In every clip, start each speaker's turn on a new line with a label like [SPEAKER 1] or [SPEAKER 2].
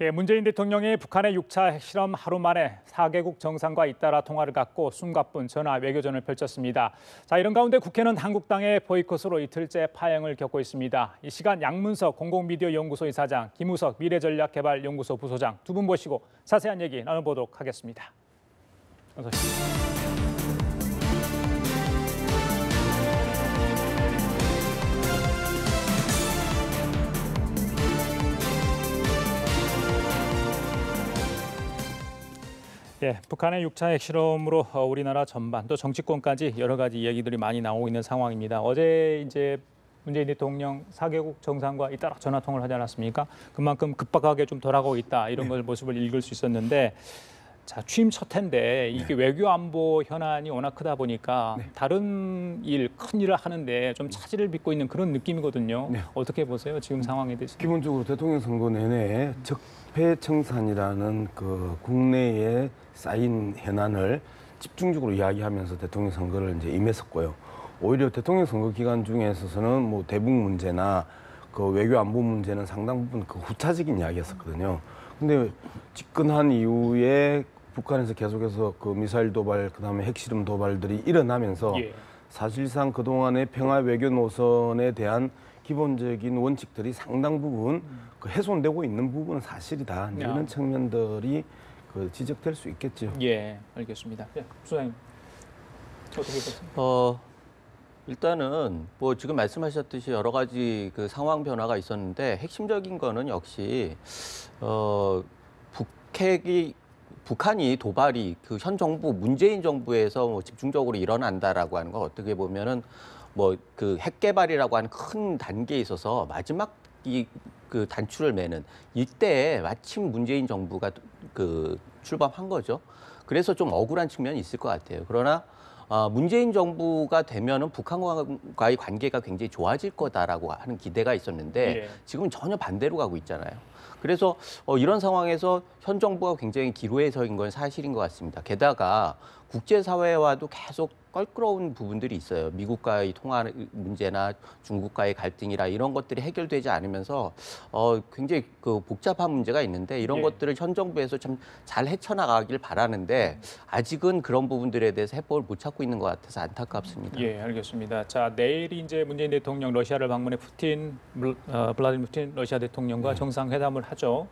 [SPEAKER 1] 예, 문재인 대통령이 북한의 6차 핵실험 하루 만에 4개국 정상과 잇따라 통화를 갖고 숨가쁜 전화 외교전을 펼쳤습니다. 자, 이런 가운데 국회는 한국당의 보이콧으로 이틀째 파행을 겪고 있습니다. 이 시간 양문석 공공미디어 연구소 이사장, 김우석 미래전략개발연구소 부소장 두 분 모시고 자세한 얘기 나눠보도록 하겠습니다. 어서 오십시오. 예, 북한의 6차 핵실험으로 우리나라 전반 또 정치권까지 여러 가지 이야기들이 많이 나오고 있는 상황입니다. 어제 이제 문재인 대통령 4개국 정상과 잇따라 전화 통화를 하지 않았습니까? 그만큼 급박하게 좀 돌아가고 있다 이런 걸 모습을 읽을 수 있었는데, 자, 취임 첫 해인데 이게 외교 안보 현안이 워낙 크다 보니까 다른 일, 큰 일을 하는데 좀 차질을 빚고 있는 그런 느낌이거든요. 어떻게 보세요? 지금 상황에 대해서?
[SPEAKER 2] 기본적으로 대통령 선거 내내 적폐청산이라는 그 국내에 쌓인 현안을 집중적으로 이야기하면서 대통령 선거를 이제 임했었고요. 오히려 대통령 선거 기간 중에 있어서는 뭐 대북 문제나 그 외교 안보 문제는 상당 부분 그 후차적인 이야기였었거든요. 근데 집권한 이후에 북한에서 계속해서 그 미사일 도발, 그다음에 핵실험 도발들이 일어나면서 사실상 그동안의 평화 외교 노선에 대한 기본적인 원칙들이 상당 부분 그 훼손되고 있는 부분은 사실이다. 이런 측면들이 그 지적될 수 있겠죠.
[SPEAKER 1] 예, 알겠습니다. 예, 부소장님 어떻게 보세요?
[SPEAKER 3] 일단은 뭐 지금 말씀하셨듯이 여러 가지 그 상황 변화가 있었는데 핵심적인 거는 역시 북한이 도발이 그 현 정부 문재인 정부에서 뭐 집중적으로 일어난다라고 하는 건 어떻게 보면은 뭐 그 핵 개발이라고 하는 큰 단계에 있어서 마지막 그 단추를 매는 이때에 마침 문재인 정부가 그 출범한 거죠. 그래서 좀 억울한 측면이 있을 것 같아요. 그러나 문재인 정부가 되면은 북한과의 관계가 굉장히 좋아질 거다라고 하는 기대가 있었는데 지금 전혀 반대로 가고 있잖아요. 그래서 이런 상황에서 현 정부가 굉장히 기로에 서인 건 사실인 것 같습니다. 게다가 국제사회와도 계속 껄끄러운 부분들이 있어요. 미국과의 통화 문제나 중국과의 갈등이라 이런 것들이 해결되지 않으면서 굉장히 그 복잡한 문제가 있는데 이런 것들을 현 정부에서 참 잘 헤쳐나가길 바라는데 아직은 그런 부분들에 대해서 해법을 못 찾고 있는 것 같아서 안타깝습니다.
[SPEAKER 1] 예, 알겠습니다. 자, 내일이 이제 문재인 대통령 러시아를 방문해 블라디미르 푸틴 러시아 대통령과 정상회담을 하죠.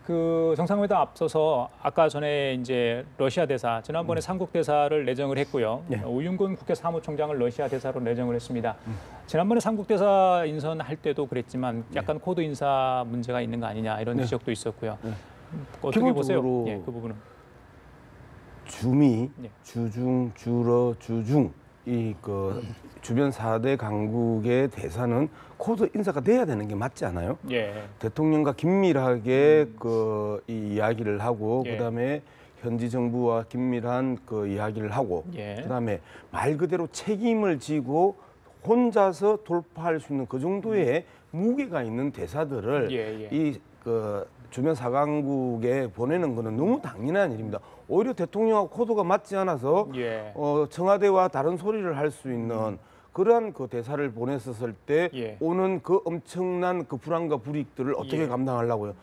[SPEAKER 1] 그 정상회담 앞서서 아까 전에 이제 러시아 대사, 지난번에 삼국 대사를 내정을 했고요. 우윤근 국회 사무총장을 러시아 대사로 내정을 했습니다. 지난번에 삼국 대사 인선할 때도 그랬지만 약간 코드 인사 문제가 있는 거 아니냐 이런 지적도 있었고요. 어떻게 보세요? 예, 그 부분은.
[SPEAKER 2] 주미, 주중, 주러, 주중 이 그 주변 4대 강국의 대사는 코드 인사가 돼야 되는 게 맞지 않아요? 대통령과 긴밀하게 그 이 이야기를 하고 그다음에 현지 정부와 긴밀한 그 이야기를 하고 그다음에 말 그대로 책임을 지고 혼자서 돌파할 수 있는 그 정도의 무게가 있는 대사들을 이 그 주변 4강국에 보내는 거는 너무 당연한 일입니다. 오히려 대통령하고 코드가 맞지 않아서 청와대와 다른 소리를 할 수 있는 그러한 그 대사를 보냈었을 때 오는 그 엄청난 그 불안과 불이익들을 어떻게 감당하려고요?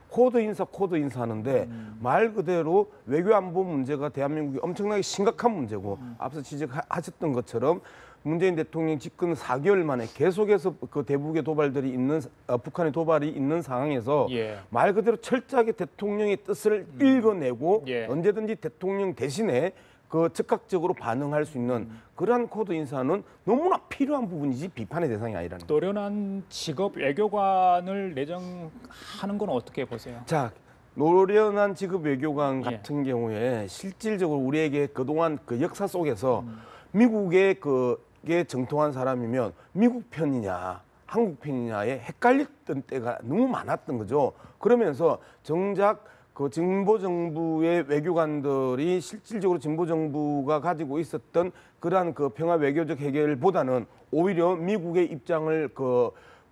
[SPEAKER 2] 코드 인사 하는데 말 그대로 외교 안보 문제가 대한민국이 엄청나게 심각한 문제고 앞서 지적하셨던 것처럼 문재인 대통령 집권 4개월 만에 계속해서 그 대북의 도발들이 있는 북한의 도발이 있는 상황에서 말 그대로 철저하게 대통령의 뜻을 읽어내고 언제든지 대통령 대신에 그 즉각적으로 반응할 수 있는 그러한 코드 인사는 너무나 필요한 부분이지 비판의 대상이 아니라는 거죠.
[SPEAKER 1] 노련한 직업 외교관을 내정하는 건 어떻게 보세요?
[SPEAKER 2] 자, 노련한 직업 외교관 같은 경우에 실질적으로 우리에게 그동안 그 역사 속에서 미국의 그게 정통한 사람이면 미국 편이냐 한국 편이냐에 헷갈렸던 때가 너무 많았던 거죠. 그러면서 정작 그 진보 정부의 외교관들이 실질적으로 진보 정부가 가지고 있었던 그러한 그 평화 외교적 해결보다는 오히려 미국의 입장을 그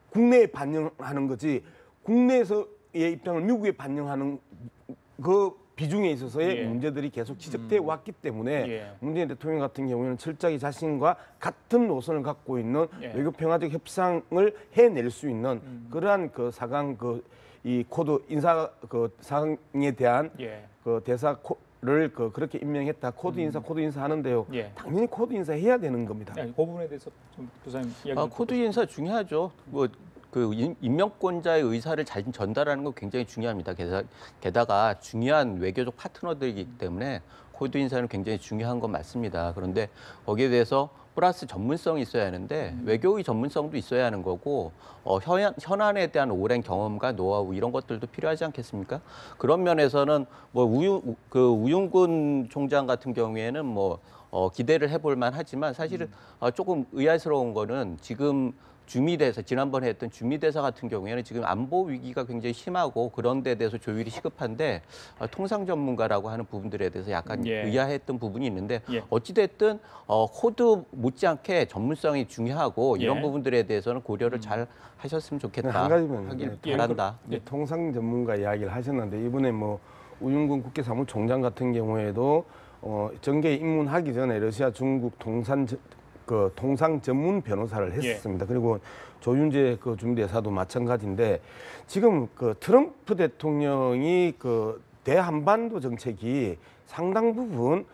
[SPEAKER 2] 국내에 반영하는 거지 국내에서의 입장을 미국에 반영하는 그 비중에 있어서의 문제들이 계속 지적돼 왔기 때문에 문재인 대통령 같은 경우에는 철저하게 자신과 같은 노선을 갖고 있는 외교 평화적 협상을 해낼 수 있는 그러한 그 4강 그 이 코드 인사 그 사항에 대한 그 대사를 그렇게 임명했다. 코드 인사 하는데요. 당연히 코드 인사 해야 되는 겁니다.
[SPEAKER 1] 그 부분에 대해서 좀 부사님 이야기.
[SPEAKER 3] 코드 인사 중요하죠. 그 임명권자의 의사를 잘 전달하는 건 굉장히 중요합니다. 게다가 중요한 외교적 파트너들이기 때문에 코드 인사는 굉장히 중요한 건 맞습니다. 그런데 거기에 대해서 플러스 전문성이 있어야 하는데 외교의 전문성도 있어야 하는 거고 현안에 대한 오랜 경험과 노하우 이런 것들도 필요하지 않겠습니까? 그런 면에서는 우윤근 총장 같은 경우에는 기대를 해볼 만하지만 사실은 조금 의아스러운 거는 지금 주미대사, 지난번에 했던 주미대사 같은 경우에는 지금 안보 위기가 굉장히 심하고 그런 데 대해서 조율이 시급한데 통상 전문가라고 하는 부분들에 대해서 약간 의아했던 부분이 있는데 어찌됐든 코드 못지않게 전문성이 중요하고 이런 부분들에 대해서는 고려를 잘 하셨으면 좋겠다.
[SPEAKER 2] 한 가지만
[SPEAKER 3] 하길 바란다.
[SPEAKER 2] 통상 전문가 이야기를 하셨는데 이번에 우윤근 국회 사무총장 같은 경우에도 정계 입문하기 전에 러시아, 중국 통상 전문 변호사를 했었습니다. 그리고 조윤재 주미대사도 마찬가지인데 지금 트럼프 대통령이 대한반도 정책이 상당 부분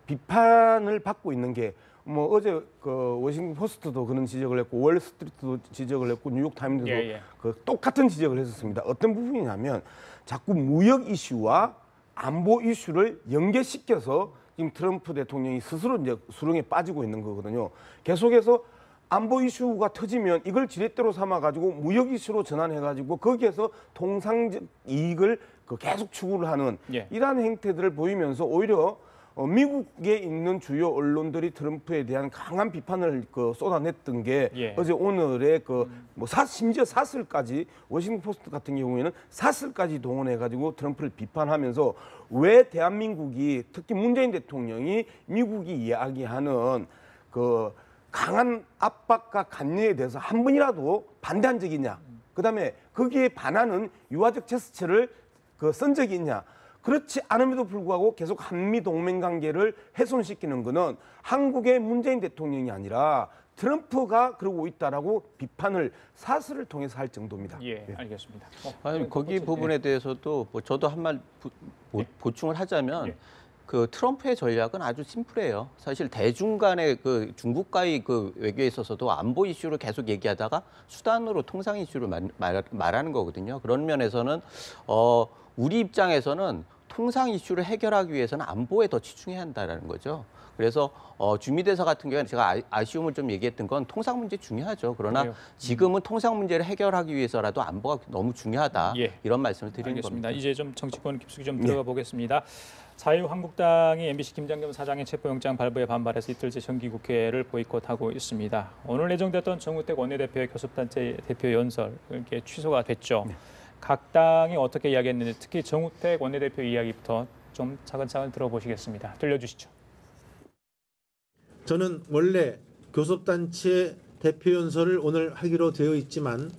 [SPEAKER 2] 비판을 받고 있는 게 어제 워싱턴 포스트도 그런 지적을 했고 월스트리트도 지적을 했고 뉴욕 타임즈도 똑같은 지적을 했었습니다. 어떤 부분이냐면 자꾸 무역 이슈와 안보 이슈를 연계시켜서 지금 트럼프 대통령이 스스로 이제 수렁에 빠지고 있는 거거든요. 계속해서 안보 이슈가 터지면 이걸 지렛대로 삼아가지고 무역 이슈로 전환해가지고 거기에서 통상적 이익을 계속 추구를 하는 이러한 행태들을 보이면서 오히려 미국에 있는 주요 언론들이 트럼프에 대한 강한 비판을 쏟아냈던 게 어제 오늘의 심지어 사설까지 워싱턴 포스트 같은 경우에는 사설까지 동원해가지고 트럼프를 비판하면서 왜 대한민국이 특히 문재인 대통령이 미국이 이야기하는 강한 압박과 관여에 대해서 한 번이라도 반대한 적이 있냐? 그다음에 거기에 반하는 유화적 제스처를 쓴 적이 있냐? 그렇지 않음에도 불구하고 계속 한미 동맹 관계를 훼손시키는 것은 한국의 문재인 대통령이 아니라 트럼프가 그러고 있다라고 비판을 사설을 통해서 할 정도입니다.
[SPEAKER 1] 알겠습니다.
[SPEAKER 3] 거기 부분에 대해서도 저도 한 말 보충을 하자면 트럼프의 전략은 아주 심플해요. 사실 대중 간의 중국과의 외교에 있어서도 안보 이슈를 계속 얘기하다가 수단으로 통상 이슈를 말하는 거거든요. 그런 면에서는 우리 입장에서는 통상 이슈를 해결하기 위해서는 안보에 더 치중해야 한다는 거죠. 그래서 주미대사 같은 경우는 제가 아쉬움을 좀 얘기했던 건 통상 문제 중요하죠. 그러나 지금은 통상 문제를 해결하기 위해서라도 안보가 너무 중요하다. 이런 말씀을 드리는 겁니다.
[SPEAKER 1] 이제 좀 정치권 깊숙이 좀 들어가 보겠습니다. 자유한국당이 MBC 김장겸 사장의 체포영장 발부에 반발해서 이틀째 정기국회를 보이콧하고 있습니다. 오늘 예정됐던 정우택 원내대표의 교섭단체 대표 연설 이렇게 취소가 됐죠. 각 당이 어떻게 이야기했는지 특히 정우택 원내대표 이야기부터 좀 차근차근 들어보시겠습니다. 들려주시죠.
[SPEAKER 4] 저는 원래 교섭단체 대표 연설을 오늘 하기로 되어 있지만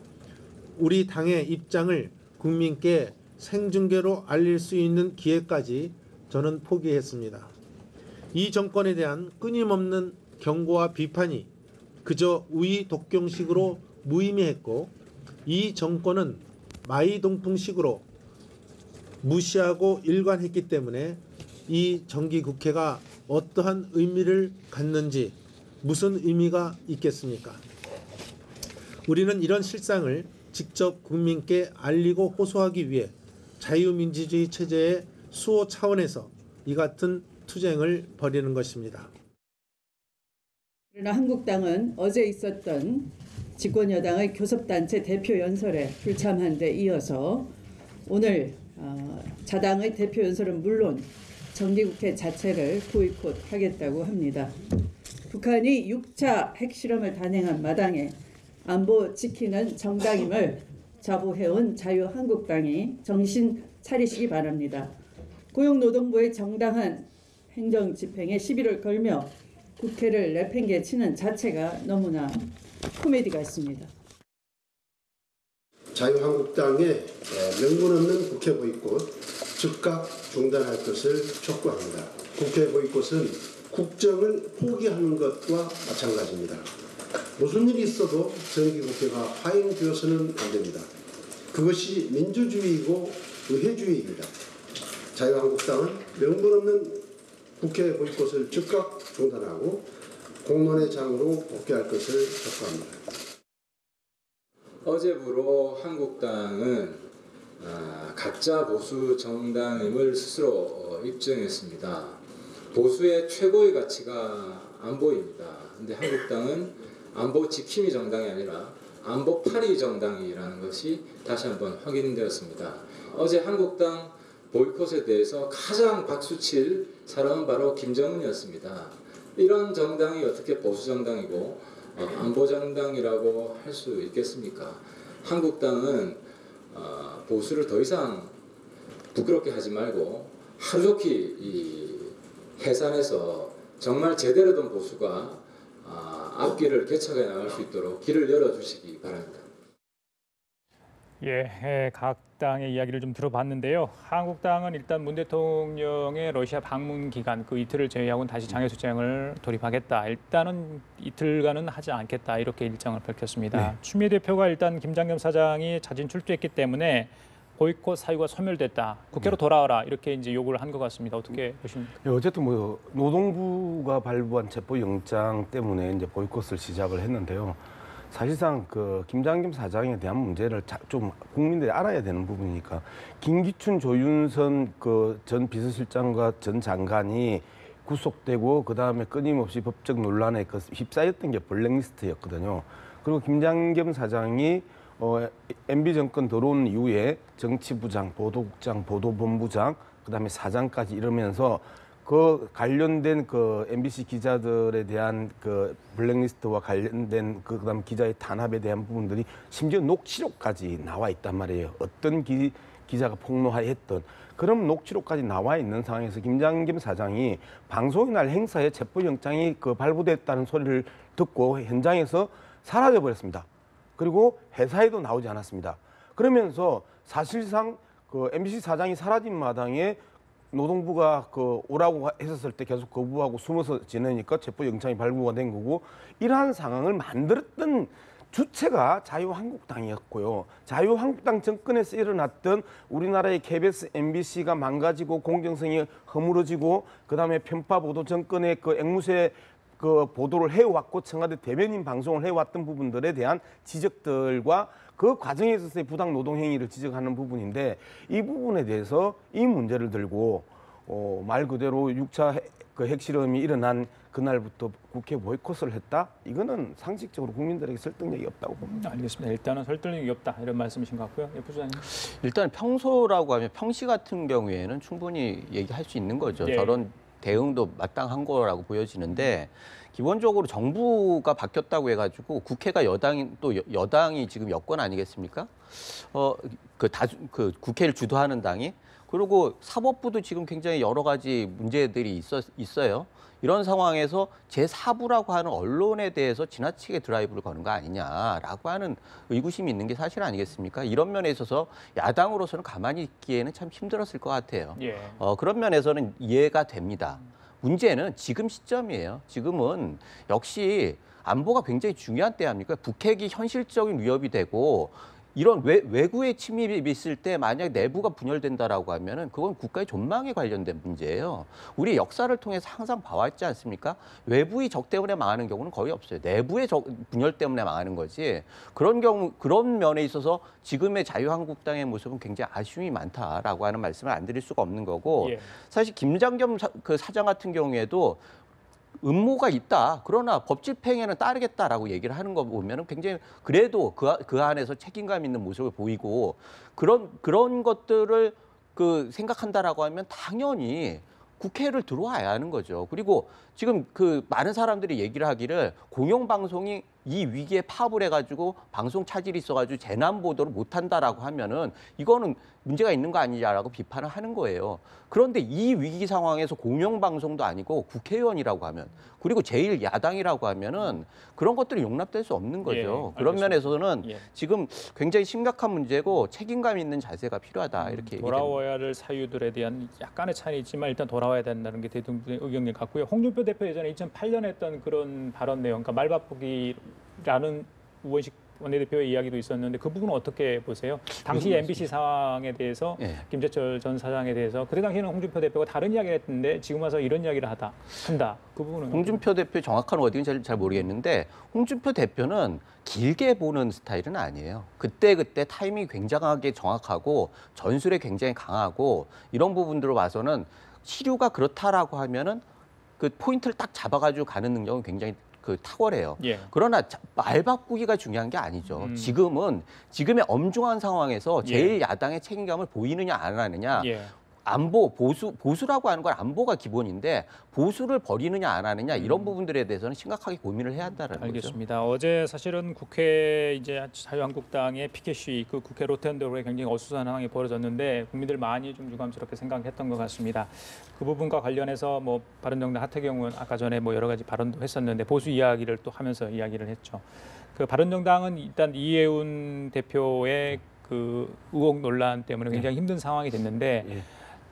[SPEAKER 4] 우리 당의 입장을 국민께 생중계로 알릴 수 있는 기회까지 저는 포기했습니다. 이 정권에 대한 끊임없는 경고와 비판이 그저 우의 독경식으로 무의미했고 이 정권은 마이동풍식으로 무시하고 일관했기 때문에 이 정기국회가 어떠한 의미를 갖는지 무슨 의미가 있겠습니까? 우리는 이런 실상을 직접 국민께 알리고 호소하기 위해 자유민주주의 체제의 수호 차원에서 이 같은 투쟁을 벌이는 것입니다.
[SPEAKER 5] 그러나 한국당은 어제 있었던 집권여당의 교섭단체 대표 연설에 불참한 데 이어서 오늘 자당의 대표 연설은 물론 정기국회 자체를 보이콧하겠다고 합니다. 북한이 6차 핵실험을 단행한 마당에 안보 지키는 정당임을 자부해온 자유한국당이 정신 차리시기 바랍니다. 고용노동부의 정당한 행정집행에 시비를 걸며 국회를 내팽개치는 자체가 너무나 코미디가 있습니다.
[SPEAKER 6] 자유한국당의 명분 없는 국회 보이콧 즉각 중단할 것을 촉구합니다. 국회 보이콧은 국정을 포기하는 것과 마찬가지입니다. 무슨 일이 있어도 정기국회가 파행되어서는 안 됩니다. 그것이 민주주의이고 의회주의입니다. 자유한국당은 명분 없는 국회 보이콧을 즉각 중단하고 공론의 장으로 복귀할 것을 촉구합니다.
[SPEAKER 7] 어제부로 한국당은 가짜 보수 정당임을 스스로 입증했습니다. 보수의 최고의 가치가 안보입니다. 근데 한국당은 안보 지킴이 정당이 아니라 안보 파리 정당이라는 것이 다시 한번 확인되었습니다. 어제 한국당 보이콧에 대해서 가장 박수칠 사람은 바로 김정은이었습니다. 이런 정당이 어떻게 보수 정당이고 안보 정당이라고 할 수 있겠습니까? 한국당은 보수를 더 이상 부끄럽게 하지 말고 하루속히 이 해산해서 정말 제대로 된 보수가 앞길을 개척해 나갈 수 있도록 길을 열어주시기 바랍니다.
[SPEAKER 1] 예, 각 당의 이야기를 좀 들어봤는데요. 한국당은 일단 문 대통령의 러시아 방문 기간 그 이틀을 제외하고는 다시 장외수장을 돌입하겠다. 일단은 이틀간은 하지 않겠다. 이렇게 일정을 밝혔습니다. 추미애 대표가 일단 김장겸 사장이 자진 출두했기 때문에 보이콧 사유가 소멸됐다. 국회로 돌아와라. 이렇게 이제 요구를 한 것 같습니다. 어떻게 보십니까?
[SPEAKER 2] 어쨌든 뭐 노동부가 발부한 체포영장 때문에 이제 보이콧을 시작을 했는데요. 사실상 그 김장겸 사장에 대한 문제를 좀 국민들이 알아야 되는 부분이니까 김기춘, 조윤선 그 전 비서실장과 전 장관이 구속되고 그 다음에 끊임없이 법적 논란에 휩싸였던 게 블랙리스트였거든요. 그리고 김장겸 사장이 MB 정권 들어온 이후에 정치부장, 보도국장, 보도본부장, 그 다음에 사장까지 이러면서 그 관련된 그 MBC 기자들에 대한 그 블랙리스트와 관련된 그다음 기자의 탄압에 대한 부분들이 심지어 녹취록까지 나와 있단 말이에요. 어떤 기자가 폭로했던 그런 녹취록까지 나와 있는 상황에서 김장겸 사장이 방송의 날 행사에 체포영장이 그 발부됐다는 소리를 듣고 현장에서 사라져 버렸습니다. 그리고 회사에도 나오지 않았습니다. 그러면서 사실상 그 MBC 사장이 사라진 마당에 노동부가 그 오라고 했었을 때 계속 거부하고 숨어서 지내니까 체포영장이 발부가 된 거고 이러한 상황을 만들었던 주체가 자유한국당이었고요. 자유한국당 정권에서 일어났던 우리나라의 KBS, MBC가 망가지고 공정성이 허물어지고 그다음에 편파 보도 정권의 그 앵무새 그 보도를 해왔고 청와대 대변인 방송을 해왔던 부분들에 대한 지적들과 그 과정에 있어서의 부당 노동 행위를 지적하는 부분인데 이 부분에 대해서 이 문제를 들고 말 그대로 6차 그 핵실험이 일어난 그날부터 국회 보이콧을 했다? 이거는 상식적으로 국민들에게 설득력이 없다고 봅니다.
[SPEAKER 1] 알겠습니다. 일단은 설득력이 없다 이런 말씀이신 것 같고요. 예, 부장님.
[SPEAKER 3] 일단 평소라고 하면 평시 같은 경우에는 충분히 얘기할 수 있는 거죠.
[SPEAKER 1] 예.
[SPEAKER 3] 저런 대응도 마땅한 거라고 보여지는데 기본적으로 정부가 바뀌었다고 해가지고 국회가 여당이 지금 여권 아니겠습니까? 그 국회를 주도하는 당이 그리고 사법부도 지금 굉장히 여러 가지 문제들이 있어요. 이런 상황에서 제4부라고 하는 언론에 대해서 지나치게 드라이브를 거는 거 아니냐라고 하는 의구심이 있는 게 사실 아니겠습니까? 이런 면에 있어서 야당으로서는 가만히 있기에는 참 힘들었을 것 같아요.
[SPEAKER 1] 예.
[SPEAKER 3] 그런 면에서는 이해가 됩니다. 문제는 지금 시점이에요. 지금은 역시 안보가 굉장히 중요한 때 아닙니까? 북핵이 현실적인 위협이 되고 이런 외구의 침입이 있을 때 만약 내부가 분열된다라고 하면은 그건 국가의 존망에 관련된 문제예요. 우리 역사를 통해서 항상 봐왔지 않습니까? 외부의 적 때문에 망하는 경우는 거의 없어요. 내부의 분열 때문에 망하는 거지. 그런 면에 있어서 지금의 자유한국당의 모습은 굉장히 아쉬움이 많다라고 하는 말씀을 안 드릴 수가 없는 거고
[SPEAKER 1] 예.
[SPEAKER 3] 사실 김장겸 그 사장 같은 경우에도 음모가 있다. 그러나 법 집행에는 따르겠다라고 얘기를 하는 거 보면은 굉장히 그래도 그 안에서 책임감 있는 모습을 보이고 그런 것들을 그 생각한다라고 하면 당연히 국회를 들어와야 하는 거죠. 그리고 지금 그 많은 사람들이 얘기를 하기를 공영방송이 이 위기에 파업을 해가지고 방송 차질이 있어가지고 재난 보도를 못한다라고 하면은 이거는 문제가 있는 거 아니냐라고 비판을 하는 거예요. 그런데 이 위기 상황에서 공영방송도 아니고 국회의원이라고 하면 그리고 제일 야당이라고 하면은 그런 것들이 용납될 수 없는 거죠.
[SPEAKER 1] 예,
[SPEAKER 3] 그런
[SPEAKER 1] 알겠습니다.
[SPEAKER 3] 면에서는
[SPEAKER 1] 예.
[SPEAKER 3] 지금 굉장히 심각한 문제고 책임감 있는 자세가 필요하다 이렇게
[SPEAKER 1] 돌아와야 할 사유들에 대한 약간의 차이는 있지만 일단 돌아와야 된다는 게 대통령의 의견인 것 같고요. 홍준표 대표 예전에 2008년에 했던 그런 발언 내용, 그러니까 말바꾸기라는 의원식 원내대표의 이야기도 있었는데 그 부분은 어떻게 보세요? 당시 MBC 상황에 대해서 김재철 전 사장에 대해서 그때 당시에는 홍준표 대표가 다른 이야기를 했는데 지금 와서 이런 이야기를 한다. 그 부분은
[SPEAKER 3] 홍준표 대표 정확한 워딩은 잘 모르겠는데 홍준표 대표는 길게 보는 스타일은 아니에요. 그때 타이밍이 굉장하게 정확하고 전술에 굉장히 강하고 이런 부분들로 봐서는 시류가 그렇다라고 하면은 그 포인트를 딱 잡아가지고 가는 능력은 굉장히 탁월해요. 그러나 말 바꾸기가 중요한 게 아니죠. 지금의 엄중한 상황에서 제일 야당의 책임감을 보이느냐 안 하느냐. 안보, 보수라고 하는 건 안보가 기본인데 보수를 버리느냐 안 하느냐 이런 부분들에 대해서는 심각하게 고민을 해야 한다는 거죠.
[SPEAKER 1] 알겠습니다. 어제 사실은 국회 이제 자유한국당의 피켓 시위, 그 국회 로텐도로에 굉장히 어수선한 상황이 벌어졌는데 국민들 많이 좀 유감스럽게 생각했던 것 같습니다. 그 부분과 관련해서 뭐 바른정당 하태경 의원 아까 전에 뭐 여러 가지 발언도 했었는데 보수 이야기를 또 하면서 이야기를 했죠. 그 바른정당은 일단 이해운 대표의 그 의혹 논란 때문에 굉장히 힘든 상황이 됐는데.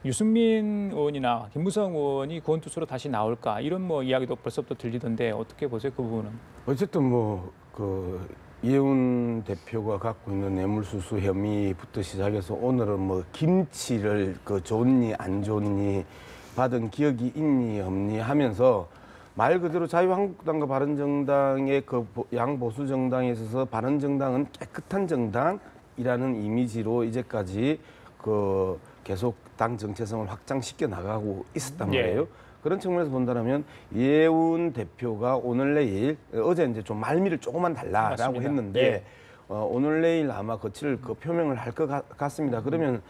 [SPEAKER 1] 유승민 의원이나 김무성 의원이 구원투수로 다시 나올까 이런 뭐 이야기도 벌써부터 들리던데 어떻게 보세요 그 부분은?
[SPEAKER 2] 어쨌든 뭐 그 이해운 대표가 갖고 있는 뇌물수수 혐의부터 시작해서 오늘은 뭐 김치를 그 좋니 안 좋니 받은 기억이 있니 없니 하면서 말 그대로 자유한국당과 바른정당의 그 양보수 정당에 있어서 바른정당은 깨끗한 정당이라는 이미지로 이제까지 그 계속 당 정체성을 확장시켜 나가고 있었단 말이에요. 그런 측면에서 본다면 이해운 대표가 오늘 내일 어제 이제 좀 말미를 조금만 달라라고 맞습니다. 했는데 오늘 내일 아마 거칠 그 표명을 할 것 같습니다. 그러면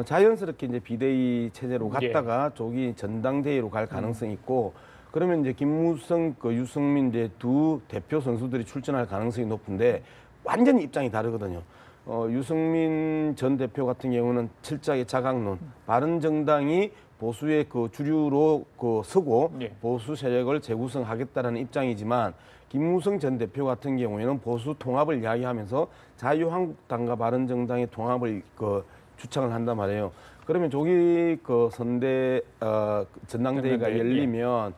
[SPEAKER 2] 자연스럽게 이제 비대위 체제로 갔다가 조기 전당대회로 갈 가능성이 있고 그러면 이제 김무성, 그 유승민 이제 두 대표 선수들이 출전할 가능성이 높은데 완전히 입장이 다르거든요. 유승민 전 대표 같은 경우는 철저하게 자강론, 바른정당이 보수의 그 주류로 그 서고 보수 세력을 재구성하겠다는 입장이지만 김무성 전 대표 같은 경우에는 보수 통합을 이야기하면서 자유한국당과 바른정당의 통합을 그 주창을 한단 말이에요. 그러면 조기 그 선대 전당대회가 열리면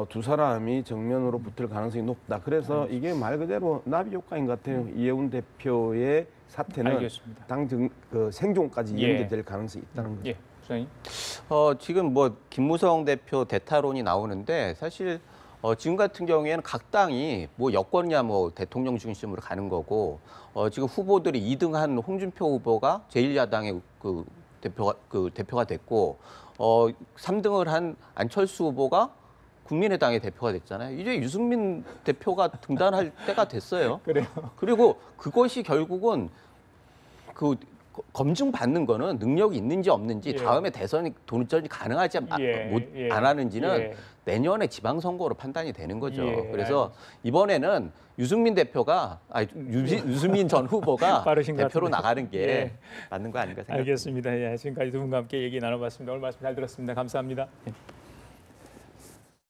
[SPEAKER 2] 두 사람이 정면으로 붙을 가능성이 높다. 그래서 이게 말 그대로 나비 효과인 것 같아요. 이해운 대표의 사태는 당 그 생존까지 연계될 가능성이 있다는 거죠.
[SPEAKER 1] 부장님.
[SPEAKER 3] 지금 뭐 김무성 대표 대타론이 나오는데 사실 지금 같은 경우에는 각 당이 뭐 여권이냐 뭐 대통령 중심으로 가는 거고 지금 후보들이 2등한 홍준표 후보가 제1야당의 그 대표가 됐고 3등을 한 안철수 후보가 국민의당의 대표가 됐잖아요. 이제 유승민 대표가 등단할 때가 됐어요.
[SPEAKER 1] 그래요.
[SPEAKER 3] 그리고 그것이 결국은 그 검증받는 거는 능력이 있는지 없는지 다음에 대선이 도전이 가능하지 안 하는지는 내년에 지방선거로 판단이 되는 거죠. 그래서 이번에는 유승민 대표가 유승민 전 후보가 대표로 나가는 게 맞는 거 아닌가 생각합니다.
[SPEAKER 1] 알겠습니다. 지금까지 두 분과 함께 얘기 나눠봤습니다. 오늘 말씀 잘 들었습니다. 감사합니다.